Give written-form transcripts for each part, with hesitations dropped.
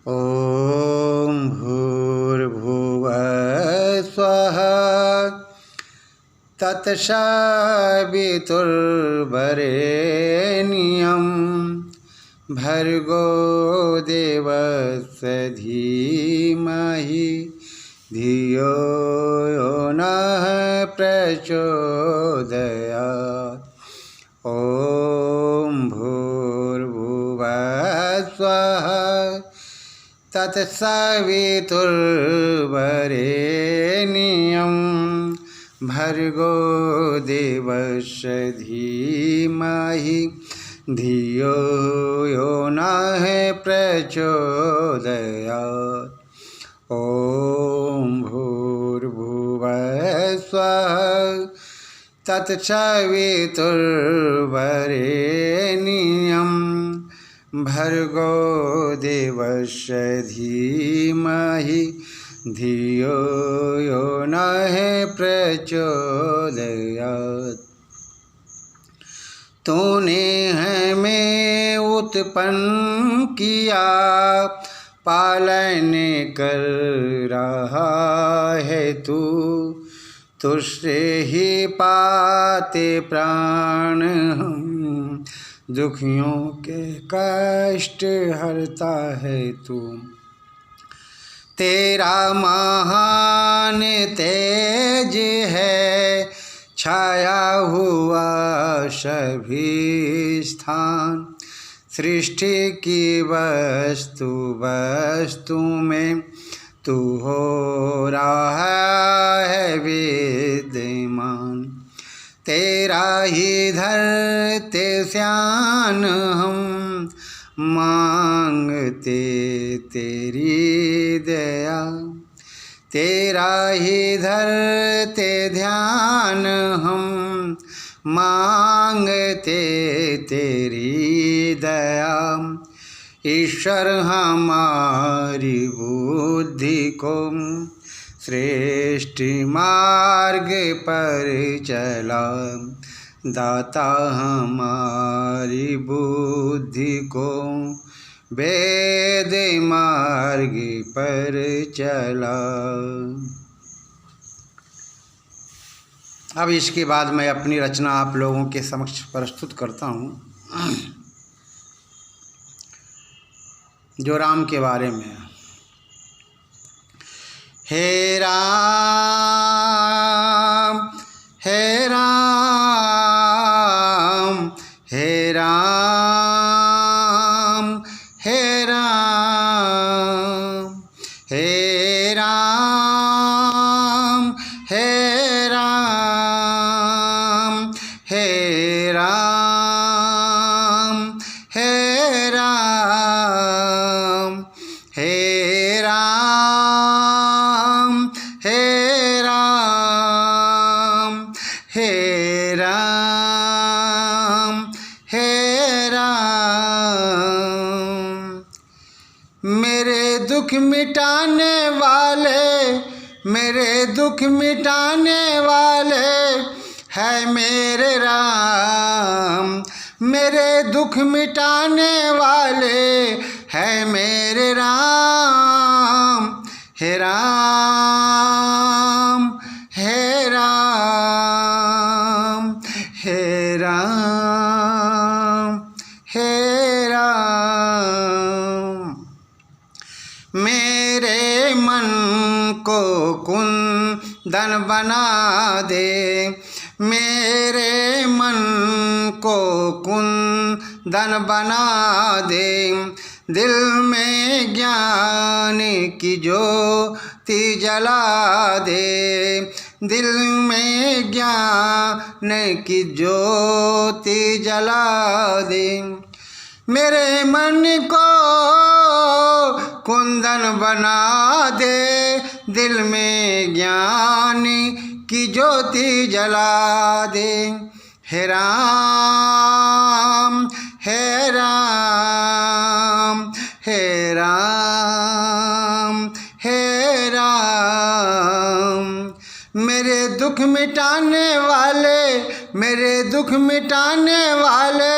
ॐ भूर्भुवः स्वः तत्सवितुर्वरेण्यं भर्गो देवस्य धीमहि धियो यो नः प्रचोदयात्। ॐ भूर्भुवः स्वः तत्सवितुर्वरेण्यं भर्गो देवस्य धीमहि धियो यो नः प्रचोदयात्। ॐ भूर्भुवः स्वः तत्सवितुर्वरेण्यं भर्गो देवस्य धीमहि धियो यो नः प्रचोदयात्। तूने हमें उत्पन्न किया, पालन कर रहा है तू, तुझसे ही पाते प्राण हम, दुखियों के कष्ट हरता है तू। तेरा महान तेज है छाया हुआ सभी स्थान, सृष्टि की वस्तु वस्तु में तू हो रहा है विद्यमान। तेरा ही धरते स्यान हम, मांगते तेरी दया। तेरा ही धरते ध्यान हम, मांगते तेरी दया। ईश्वर हमारी बुद्धि को श्रेष्ठ मार्ग पर चला, दाता हमारी बुद्धि को वेद मार्ग पर चला। अब इसके बाद मैं अपनी रचना आप लोगों के समक्ष प्रस्तुत करता हूँ, जो राम के बारे में है। हे राम हे राम हे राम हे राम हे राम हे राम हे राम हे राम हे राम हे राम हे राम हे राम। मेरे दुख मिटाने वाले, मेरे दुख मिटाने वाले है मेरे राम। मेरे दुख मिटाने वाले है मेरे राम। हे राम हे राम हे राम हे राम। मेरे मन को कुंदन बना दे, मेरे मन को कुंदन बना दे। दिल में ज्ञान की ज्योति जला दे, दिल में ज्ञान की ज्योति जला दे। मेरे मन को कुंदन बना दे, दिल में ज्ञान की ज्योति जला दे। हे राम हे राम हे राम हे राम। मेरे दुख मिटाने वाले, मेरे दुख मिटाने वाले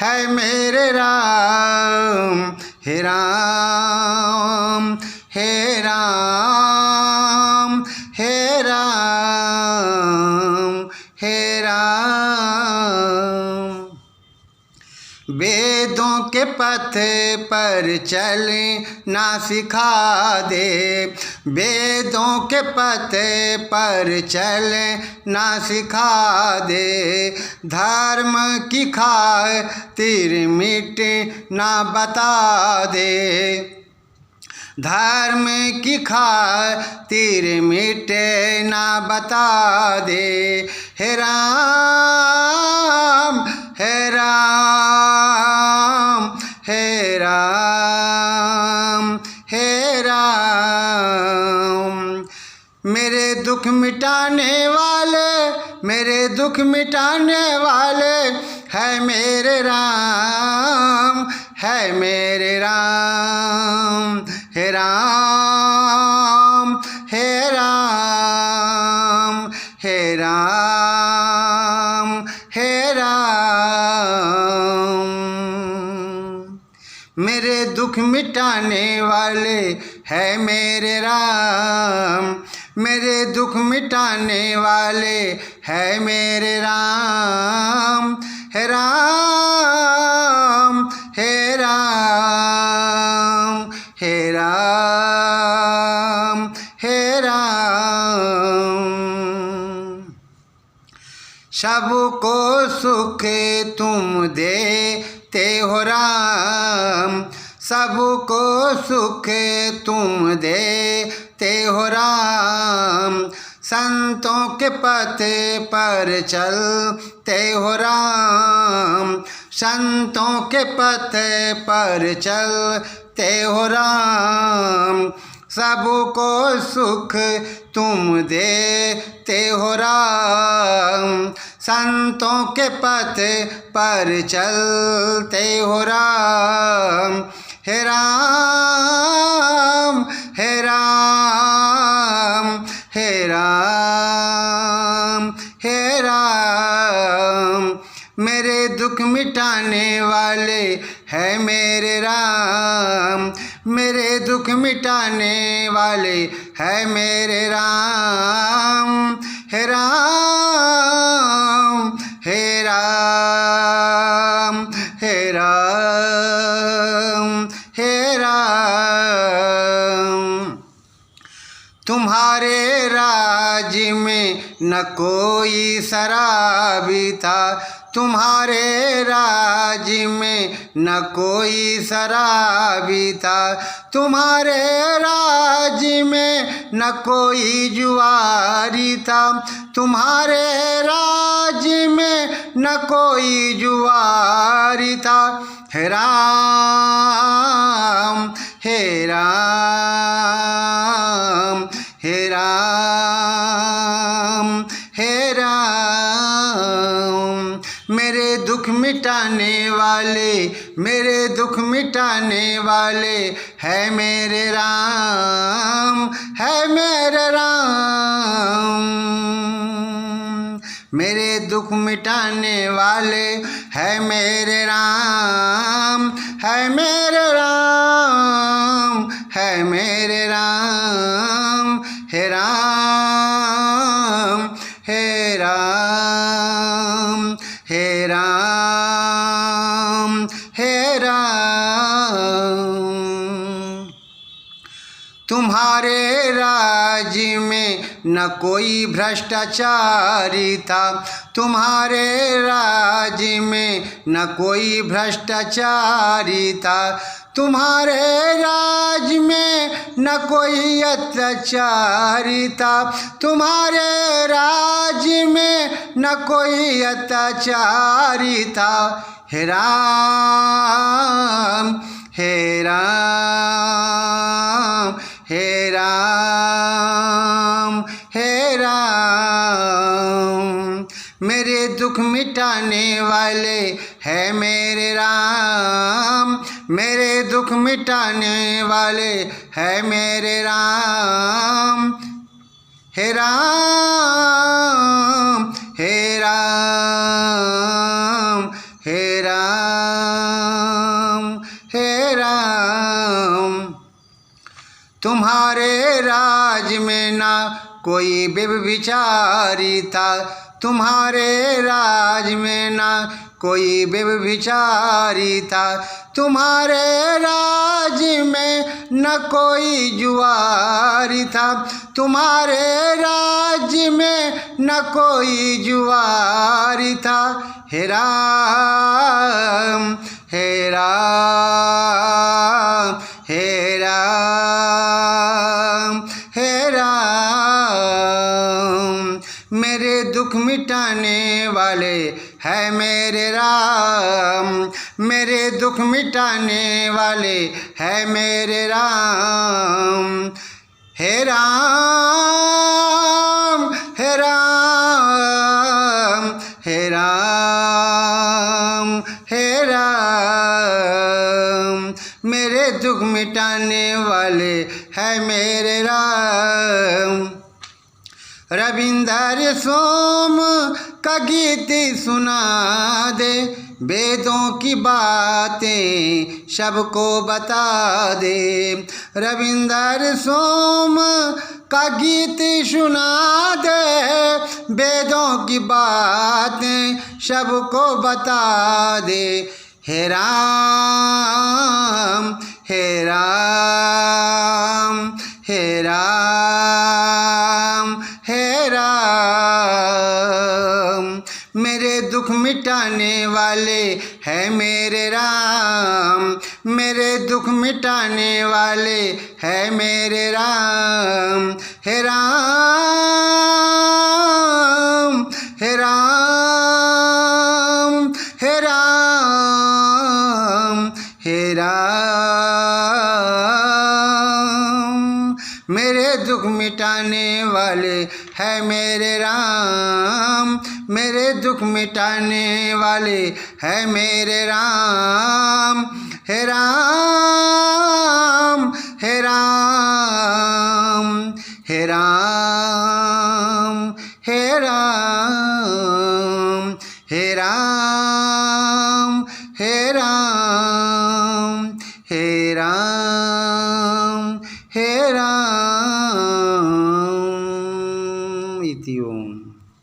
है मेरे राम। हे राम हे राम हे राम हे राम। वेदों के पथ पर चलना सिखा दे, वेदों के पथ पर चलना सिखा दे। धर्म की खातिर मिटना बता दे, धर्म की खातिर मिटना बता दे। हे राम हे राम हे राम हे राम। मेरे दुख मिटाने वाले, मेरे दुख मिटाने वाले है मेरे राम, है मेरे राम। हे राम हे राम हे राम हे राम। मेरे दुख मिटाने वाले है मेरे राम, मेरे दुख मिटाने वाले है मेरे राम। हे राम हे राम हे राम हे राम। सबको सुख तुम देते हो राम, सबको सुख तुम देते हो राम। संतों के पथ पर चलते हो राम, संतों के पथ पर चलते हो राम। सबको सुख तुम देते हो राम, संतों के पथ पर चलते हो राम। हे राम हे राम हे राम हे राम। मेरे दुख मिटाने वाले है मेरे राम, मेरे दुख मिटाने वाले है मेरे राम। हे राम हे राम हे राम हे राम। तुम्हारे राज में न कोई शराबी था, तुम्हारे राज में न कोई शराबी था। तुम्हारे राज में न कोई जुआरी था, तुम्हारे राज में न कोई जुआरी था। हे राम हे राम हे राम हे राम। मेरे दुख मिटाने वाले, मेरे दुख मिटाने वाले है मेरे राम, है मेरे राम। मेरे दुख मिटाने वाले है मेरे राम, है मेरे राम, है मेरे राम। हे राम हे राम हे राम हे राम। तुम्हारे राज में न कोई भ्रष्टाचारी था, तुम्हारे राज में न कोई भ्रष्टाचारी था। तुम्हारे राज में न कोई अत्याचारी था, तुम्हारे राज में न कोई अत्याचारी था। हे राम हे राम हे राम हे राम। मेरे दुख मिटाने वाले है मेरे राम, मेरे दुख मिटाने वाले है मेरे राम। हे राम हे राम हे राम हे राम। तुम्हारे राज में ना कोई व्यभिचारी था, तुम्हारे राज में ना कोई व्यभिचारी था, तुम्हारे राज में न कोई जुआरी था, तुम्हारे राज में न कोई जुआरी था। हे राम हे राम हे राम हे राम, मेरे दुख मिटाने वाले है मेरे राम, मेरे दुख मिटाने वाले है मेरे राम। हे राम हे राम हे राम हे राम, मेरे दुख मिटाने वाले है मेरे राम। रविंदर सोम का गीत सुना दे, वेदों की बातें सबको बता दे। रविंदर सोम का गीत सुना दे, वेदों की बातें सबको बता दे। हे राम हे राम हे राम हे राम, मेरे दुख मिटाने वाले है मेरे राम, मेरे दुख मिटाने वाले है मेरे राम। हे राम हे राम हे राम हे राम, मेरे दुख मिटाने वाले है मेरे राम, मेरे दुख मिटाने वाले है मेरे राम। हे राम हे राम हे राम हे राम हे राम हे राम।